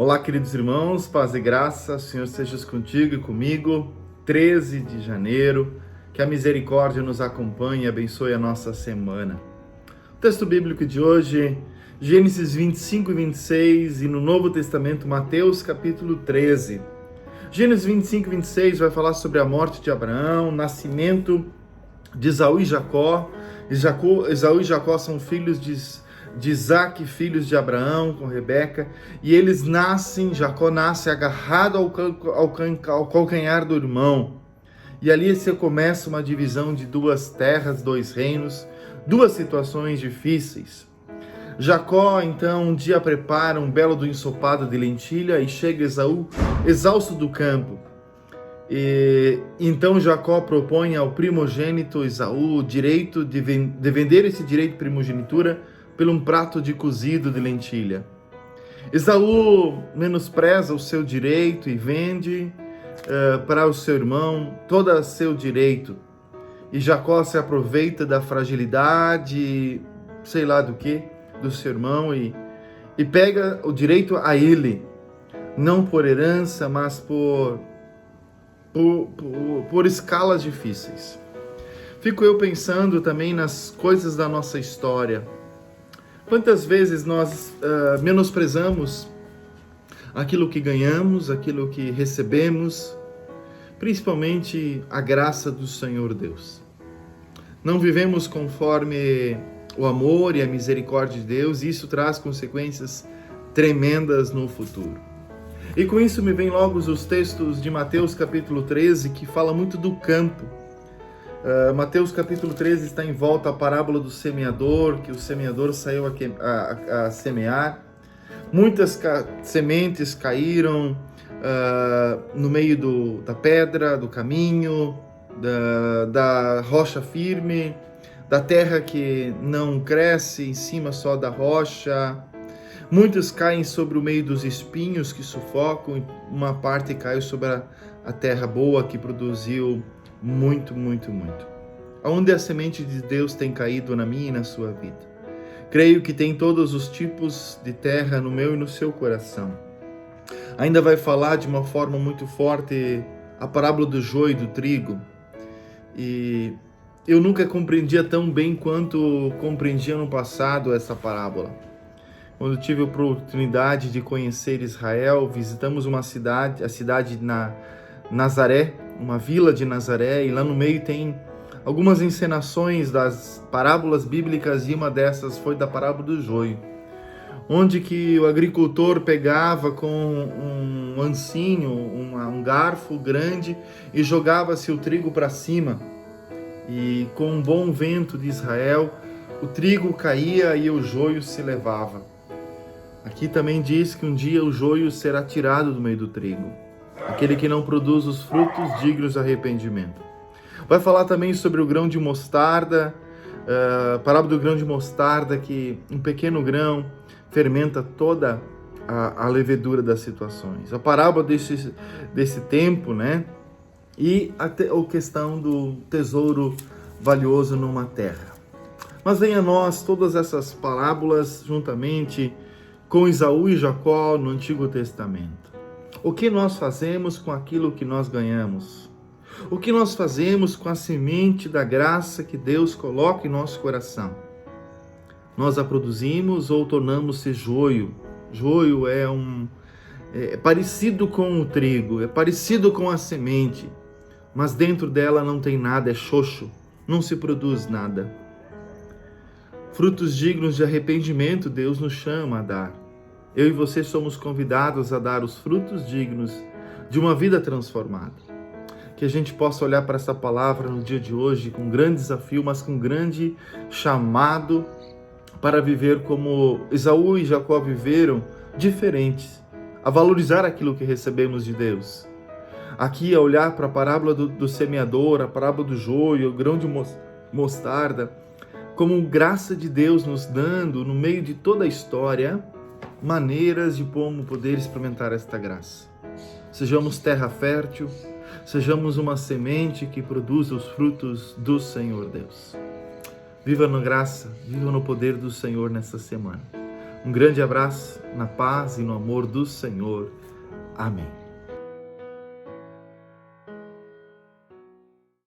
Olá, queridos irmãos, paz e graça, o Senhor seja contigo e comigo. 13 de janeiro, que a misericórdia nos acompanhe e abençoe a nossa semana. O texto bíblico de hoje, Gênesis 25 e 26, e no Novo Testamento, Mateus capítulo 13. Gênesis 25 e 26 vai falar sobre a morte de Abraão, nascimento de Esaú e Jacó. Esaú e Jacó são filhos de Isaac, filhos de Abraão com Rebeca, e eles Jacó nasce agarrado ao calcanhar do irmão, e ali se começa uma divisão de duas terras, dois reinos, duas situações difíceis. Jacó então um dia prepara um belo do ensopado de lentilha e chega Esaú exausto do campo. E então Jacó propõe ao primogênito Esaú o direito de vender esse direito de primogenitura por um prato de cozido de lentilha. Esaú menospreza o seu direito e vende para o seu irmão todo o seu direito. E Jacó se aproveita da fragilidade, sei lá do que, do seu irmão e pega o direito a ele, não por herança, mas por escalas difíceis. Fico eu pensando também nas coisas da nossa história. Quantas vezes nós menosprezamos aquilo que ganhamos, aquilo que recebemos, principalmente a graça do Senhor Deus. Não vivemos conforme o amor e a misericórdia de Deus, e isso traz consequências tremendas no futuro. E com isso me vem logo os textos de Mateus capítulo 13, que fala muito do campo. Mateus capítulo 13 está em volta à parábola do semeador, que o semeador saiu a semear. Muitas sementes caíram no meio da pedra, do caminho, da rocha firme, da terra que não cresce em cima só da rocha. Muitos caem sobre o meio dos espinhos que sufocam, uma parte caiu sobre a terra boa que produziu muito. Aonde a semente de Deus tem caído na minha e na sua vida? Creio que tem todos os tipos de terra no meu e no seu coração. Ainda vai falar de uma forma muito forte a parábola do joio e do trigo. E eu nunca compreendia tão bem quanto compreendia no passado essa parábola. Quando tive a oportunidade de conhecer Israel, visitamos uma cidade, a cidade de Nazaré, uma vila de Nazaré, e lá no meio tem algumas encenações das parábolas bíblicas, e uma dessas foi da parábola do joio, onde que o agricultor pegava com um ancinho, um garfo grande, e jogava-se o trigo para cima, e com um bom vento de Israel, o trigo caía e o joio se levava. Aqui também diz que um dia o joio será tirado do meio do trigo, aquele que não produz os frutos dignos de arrependimento. Vai falar também sobre o grão de mostarda, a parábola do grão de mostarda, que um pequeno grão fermenta toda a levedura das situações. A parábola desse tempo, né? E a questão do tesouro valioso numa terra. Mas vem a nós todas essas parábolas juntamente com Esaú e Jacó no Antigo Testamento. O que nós fazemos com aquilo que nós ganhamos? O que nós fazemos com a semente da graça que Deus coloca em nosso coração? Nós a produzimos ou tornamos-se joio? Joio é parecido com o trigo, é parecido com a semente, mas dentro dela não tem nada, é xoxo, não se produz nada. Frutos dignos de arrependimento Deus nos chama a dar. Eu e você somos convidados a dar os frutos dignos de uma vida transformada. Que a gente possa olhar para essa palavra no dia de hoje com um grande desafio, mas com um grande chamado para viver como Esaú e Jacó viveram, diferentes, a valorizar aquilo que recebemos de Deus. Aqui, a olhar para a parábola do semeador, a parábola do joio, o grão de mostarda, como graça de Deus nos dando, no meio de toda a história, maneiras de como poder experimentar esta graça. Sejamos terra fértil, sejamos uma semente que produza os frutos do Senhor Deus. Viva na graça, viva no poder do Senhor nessa semana. Um grande abraço na paz e no amor do Senhor. Amém.